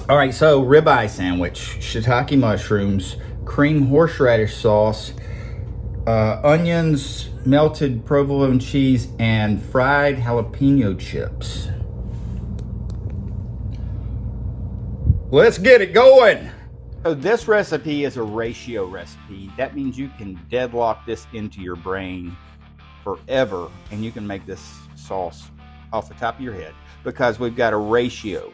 All right, so ribeye sandwich, shiitake mushrooms, cream horseradish sauce, onions, melted provolone cheese, and fried jalapeno chips. Let's get it going. So this recipe is a ratio recipe. That means you can deadlock this into your brain forever, and you can make this sauce off the top of your head because we've got a ratio.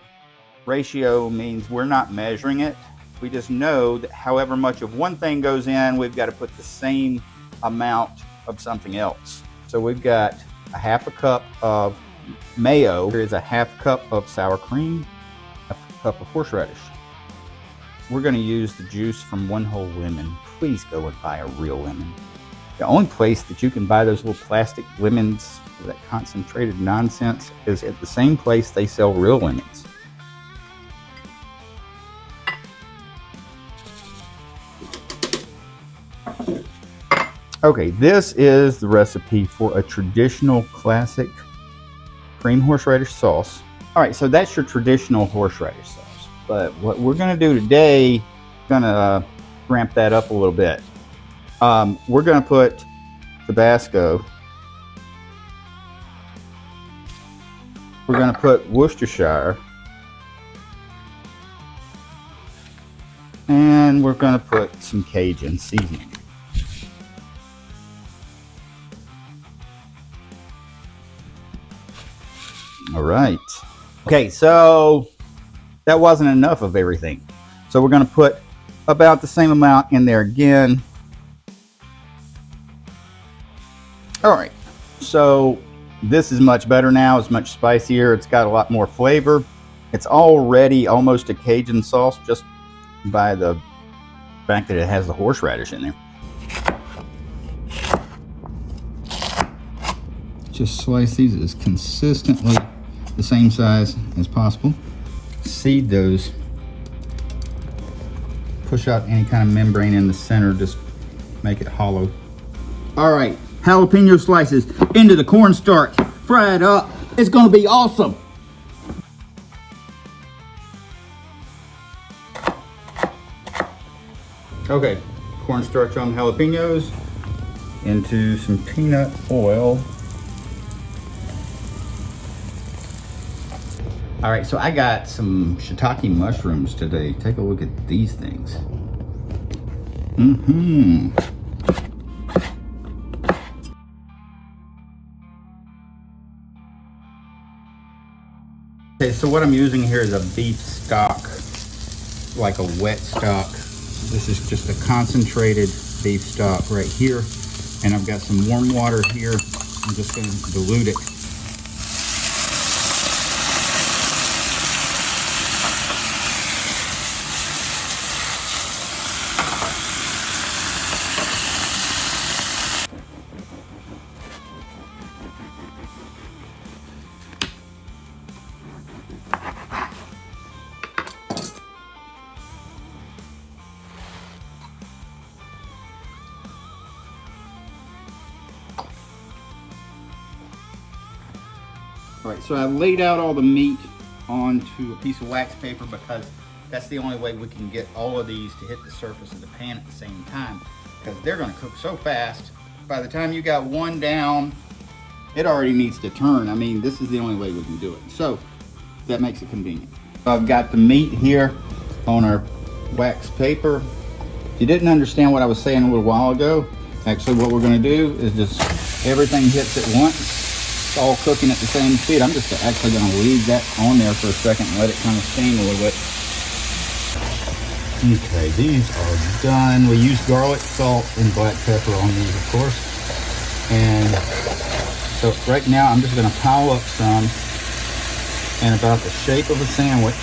Ratio means we're not measuring it. We just know that however much of one thing goes in, we've got to put the same amount of something else. So we've got a half a cup of mayo. Here is a half cup of sour cream, a cup of horseradish. We're going to use the juice from one whole lemon. Please go and buy a real lemon. The only place that you can buy those little plastic lemons, that concentrated nonsense, is at the same place they sell real lemons. Okay, this is the recipe for a traditional classic cream horseradish sauce. All right, so that's your traditional horseradish sauce. But what we're gonna do today, gonna ramp that up a little bit. We're gonna put Tabasco. We're gonna put Worcestershire. And we're gonna put some Cajun seasoning. All right. Okay, so that wasn't enough of everything. So we're going to put about the same amount in there again. All right. So this is much better now. It's much spicier. It's got a lot more flavor. It's already almost a Cajun sauce just by the fact that it has the horseradish in there. Just slice these as consistently the same size as possible. Seed those. Push out any kind of membrane in the center, just make it hollow. All right, jalapeno slices into the cornstarch, fry it up. It's gonna be awesome. Okay, cornstarch on jalapenos into some peanut oil. All right, so I got some shiitake mushrooms today. Take a look at these things. Okay, so what I'm using here is a beef stock, like a wet stock. This is just a concentrated beef stock right here. And I've got some warm water here. I'm just gonna dilute it. All right, so I laid out all the meat onto a piece of wax paper because that's the only way we can get all of these to hit the surface of the pan at the same time, because they're gonna cook so fast. By the time you got one down, it already needs to turn. I mean, this is the only way we can do it. So that makes it convenient. I've got the meat here on our wax paper. If you didn't understand what I was saying a little while ago, actually what we're gonna do is just everything hits at once. It's all cooking at the same speed. I'm just actually going to leave that on there for a second and let it kind of steam a little bit. Okay, these are done. We use garlic, salt, and black pepper on these, of course. And so right now I'm just going to pile up some in about the shape of a sandwich.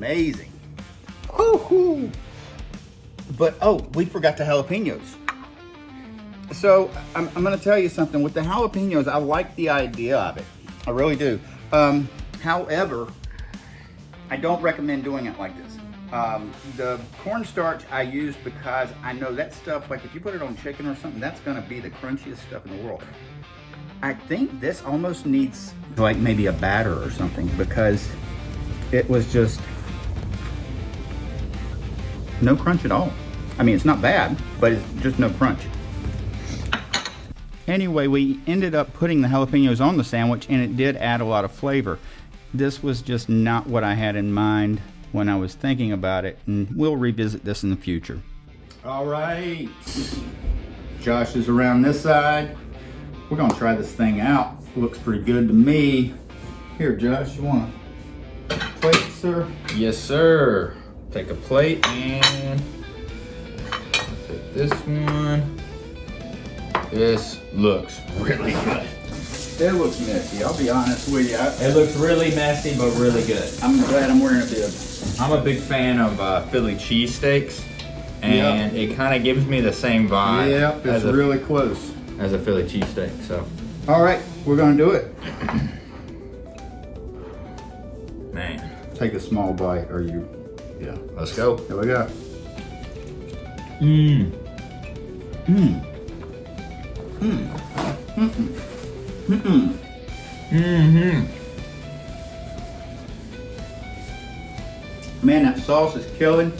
amazing. Woo-hoo. But, oh, we forgot the jalapenos. So, I'm going to tell you something. With the jalapenos, I like the idea of it. I really do. However, I don't recommend doing it like this. The cornstarch I use because I know that stuff, like if you put it on chicken or something, that's going to be the crunchiest stuff in the world. I think this almost needs like maybe a batter or something because it was just no crunch at all. I mean, it's not bad, but it's just no crunch. Anyway, we ended up putting the jalapenos on the sandwich and it did add a lot of flavor. This was just not what I had in mind when I was thinking about it, and we'll revisit this in the future. All right, Josh is around this side. We're gonna try this thing out. Looks pretty good to me. Here, Josh, you want a plate, sir? Yes, sir. Take a plate and take this one. This looks really good. It looks messy, I'll be honest with you. It looks really messy, but really good. I'm glad I'm wearing a bib. I'm a big fan of Philly cheesesteaks, and it kind of gives me the same vibe. Yep, it's really close. As a Philly cheesesteak, so. All right, we're gonna do it. Man. Take a small bite, or you, yeah. Let's go. Here we go. Mmm. Mmm. Mmm. Mm-mm. Mm-mm. Mm-hmm. Man, that sauce is killing.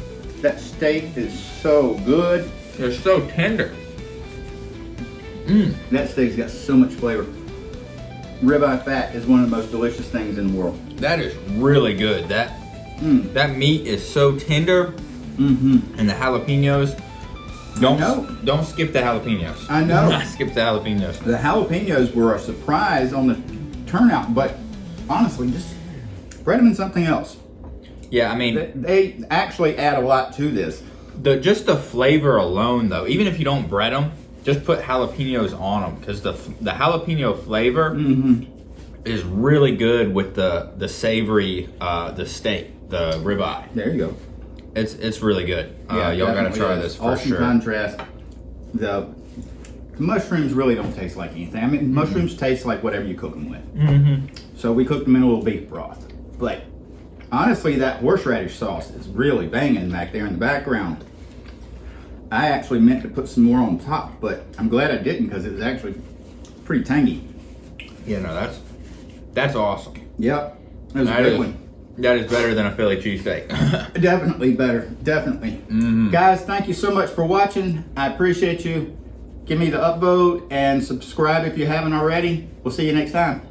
That steak is so good. It's so tender. Mmm. That steak's got so much flavor. Ribeye fat is one of the most delicious things in the world. That is really good. That meat is so tender. Mm-hmm. And the jalapenos. Don't skip the jalapenos. I know. Do not skip the jalapenos. The jalapenos were a surprise on the turnout, but honestly, just spread them in something else. Yeah, I mean, they actually add a lot to this. Just the flavor alone, though, even if you don't bread them, just put jalapenos on them because the jalapeno flavor is really good with the savory, the steak, the ribeye. There you go. It's really good. Yeah, y'all gotta try this for awesome sure. Contrast. The mushrooms really don't taste like anything. I mean, mushrooms taste like whatever you cook them with. So we cooked them in a little beef broth. But honestly, that horseradish sauce is really banging back there in the background. I actually meant to put some more on top, but I'm glad I didn't because it was actually pretty tangy. Yeah, no, that's awesome. Yep, it was a good one. That is better than a Philly cheesesteak. Definitely better, definitely. Guys, thank you so much for watching. I appreciate you. Give me the upvote and subscribe if you haven't already. We'll see you next time.